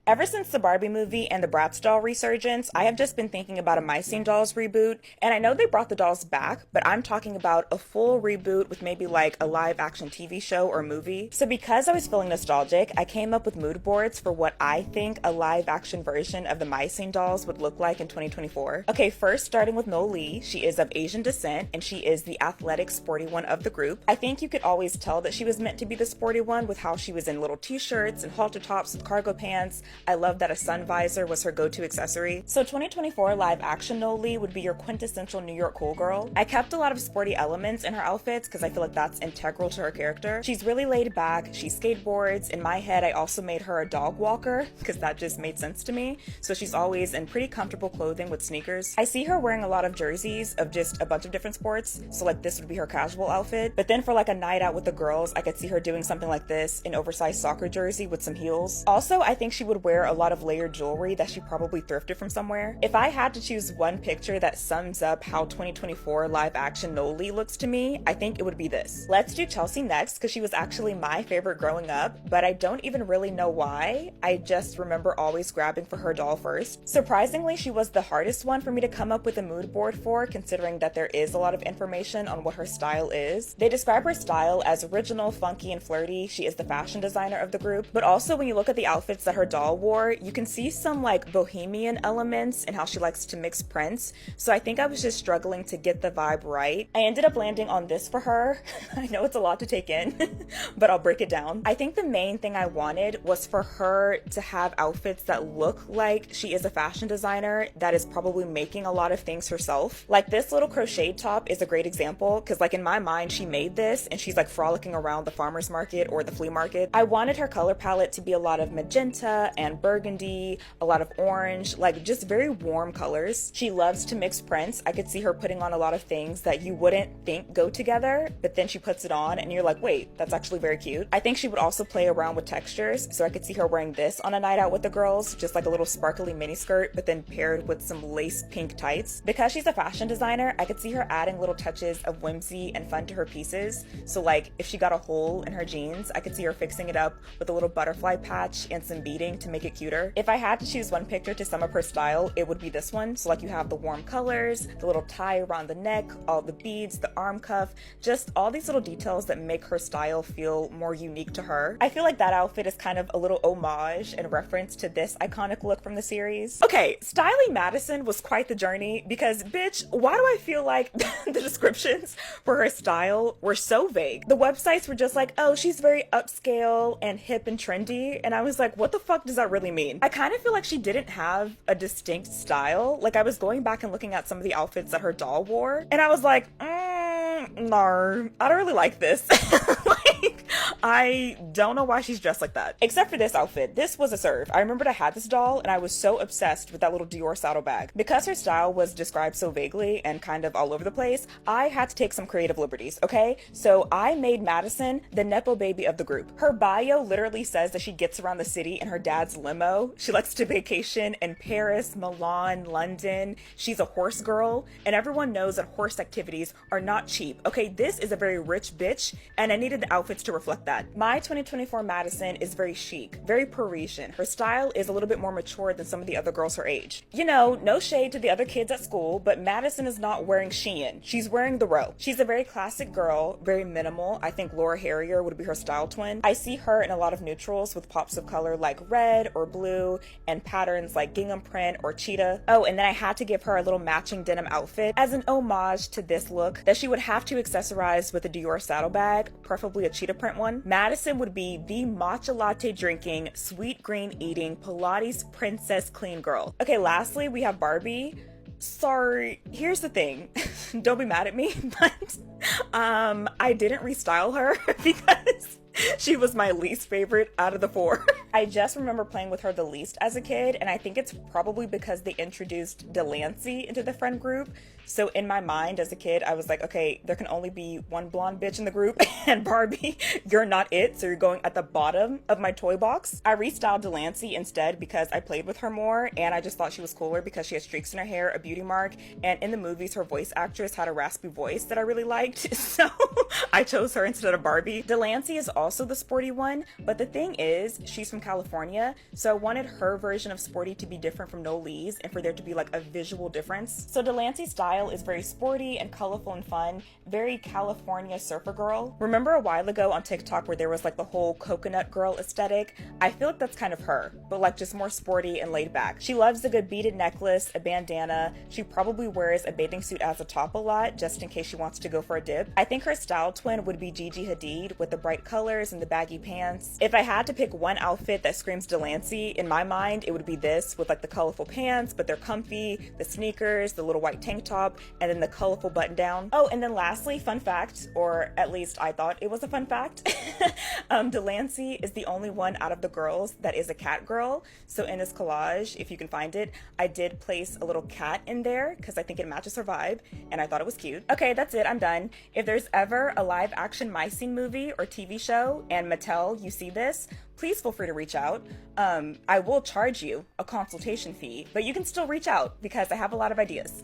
Ever since the Barbie movie and the Bratz doll resurgence, I have just been thinking about a My Scene Dolls reboot, and I know they brought the dolls back, but I'm talking about a full reboot with maybe like a live action TV show or movie. So because I was feeling nostalgic, I came up with Moodboards for what I think a live action version of the My Scene Dolls would look like in 2024. Okay, first starting with No Lee, she is of Asian descent, and she is the athletic, sporty one of the group. I think you could always tell that she was meant to be the sporty one with how she was in little t-shirts and halter tops with cargo pants. I love that a sun visor was her go-to accessory. So 2024 live action No Lee would be your quintessential New York cool girl. I kept a lot of sporty elements in her outfits because I feel like that's integral to her character. She's really laid back, she skateboards. In my head, I also made her a dog walker because that just made sense to me. So she's always in pretty comfortable clothing with sneakers. I see her wearing a lot of jerseys of just a bunch of different sports. So like this would be her casual outfit. But then for like a night out with the girls, I could see her doing something like this, an oversized soccer jersey with some heels. Also, I think she would wear a lot of layered jewelry that she probably thrifted from somewhere. If I had to choose one picture that sums up how 2024 live action No Lee looks to me, I think it would be this. Let's do Chelsea next because she was actually my favorite growing up, but I don't even really know why. I just remember always grabbing for her doll first. Surprisingly, she was the hardest one for me to come up with a mood board for, considering that there is a lot of information on what her style is. They describe her style as original, funky, and flirty. She is the fashion designer of the group, but also when you look at the outfits that her doll wore, you can see some like bohemian elements and how she likes to mix prints. So I think I was just struggling to get the vibe right. I ended up landing on this for her. I know it's a lot to take in, but I'll break it down. I think the main thing I wanted was for her to have outfits that look like she is a fashion designer that is probably making a lot of things herself. Like this little crocheted top is a great example because like in my mind she made this and she's like frolicking around the farmer's market or the flea market. I wanted her color palette to be a lot of magenta and burgundy, a lot of orange, like just very warm colors. She loves to mix prints. I could see her putting on a lot of things that you wouldn't think go together, but then she puts it on and you're like, wait, that's actually very cute. I think she would also play around with textures, so I could see her wearing this on a night out with the girls, just like a little sparkly mini skirt, but then paired with some lace pink tights. Because she's a fashion designer, I could see her adding little touches of whimsy and fun to her pieces. So like if she got a hole in her jeans, I could see her fixing it up with a little butterfly patch and some beading to make it cuter. If I had to choose one picture to sum up her style, it would be this one. So like you have the warm colors, the little tie around the neck, all the beads, the arm cuff, just all these little details that make her style feel more unique to her. I feel like that outfit is kind of a little homage and reference to this iconic look from the series. Okay, styling Madison was quite the journey because bitch, why do I feel like the descriptions for her style were so vague? The websites were just like, oh, she's very upscale and hip and trendy, and I was like, what the fuck does that really mean? I kind of feel like she didn't have a distinct style. Like I was going back and looking at some of the outfits that her doll wore, and I was like, no, I don't really like this. Like, I don't know why she's dressed like that. Except for this outfit. This was a serve. I remembered I had this doll and I was so obsessed with that little Dior saddlebag. Because her style was described so vaguely and kind of all over the place, I had to take some creative liberties, okay? So I made Madison the Nepo baby of the group. Her bio literally says that she gets around the city in her dad's limo. She likes to vacation in Paris, Milan, London. She's a horse girl, and everyone knows that horse activities are not cheap. Okay, this is a very rich bitch, and I needed the outfits to reflect that. My 2024 Madison is very chic, very Parisian. Her style is a little bit more mature than some of the other girls her age. You know, no shade to the other kids at school, but Madison is not wearing Shein. She's wearing the row. She's a very classic girl, very minimal. I think Laura Harrier would be her style twin. I see her in a lot of neutrals with pops of color like red or blue and patterns like gingham print or cheetah. Oh, and then I had to give her a little matching denim outfit as an homage to this look that she would have to accessorize with a Dior saddlebag, preferably a cheetah print one. Madison would be the matcha latte drinking, sweet green eating, Pilates princess clean girl. Okay, lastly, we have Barbie. Sorry, here's the thing. Don't be mad at me, but I didn't restyle her because she was my least favorite out of the four. I just remember playing with her the least as a kid, and I think it's probably because they introduced Delancey into the friend group. So in my mind as a kid, I was like, okay, there can only be one blonde bitch in the group, and Barbie, you're not it, so you're going at the bottom of my toy box. I restyled Delancey instead because I played with her more, and I just thought she was cooler because she had streaks in her hair, a beauty mark, and in the movies, her voice actress had a raspy voice that I really liked, so I chose her instead of Barbie. Delancey is also the sporty one, but the thing is, she's from from California, so I wanted her version of sporty to be different from Nolee's and for there to be like a visual difference. So Delancey's style is very sporty and colorful and fun, very California surfer girl. Remember a while ago on TikTok where there was like the whole coconut girl aesthetic? I feel like that's kind of her, but like just more sporty and laid back. She loves a good beaded necklace, a bandana. She probably wears a bathing suit as a top a lot just in case she wants to go for a dip. I think her style twin would be Gigi Hadid with the bright colors and the baggy pants. If I had to pick one outfit that screams Delancey, in my mind it would be this with like the colorful pants, but they're comfy, the sneakers, the little white tank top, and then the colorful button down. Oh, and then lastly, fun fact, or at least I thought it was a fun fact, Delancey is the only one out of the girls that is a cat girl. So in this collage, if you can find it, I did place a little cat in there because I think it matches her vibe and I thought it was cute. Okay, that's it, I'm done. If there's ever a live action My Scene movie or TV show and Mattel, you see this, please feel free to reach out. I will charge you a consultation fee, but you can still reach out because I have a lot of ideas.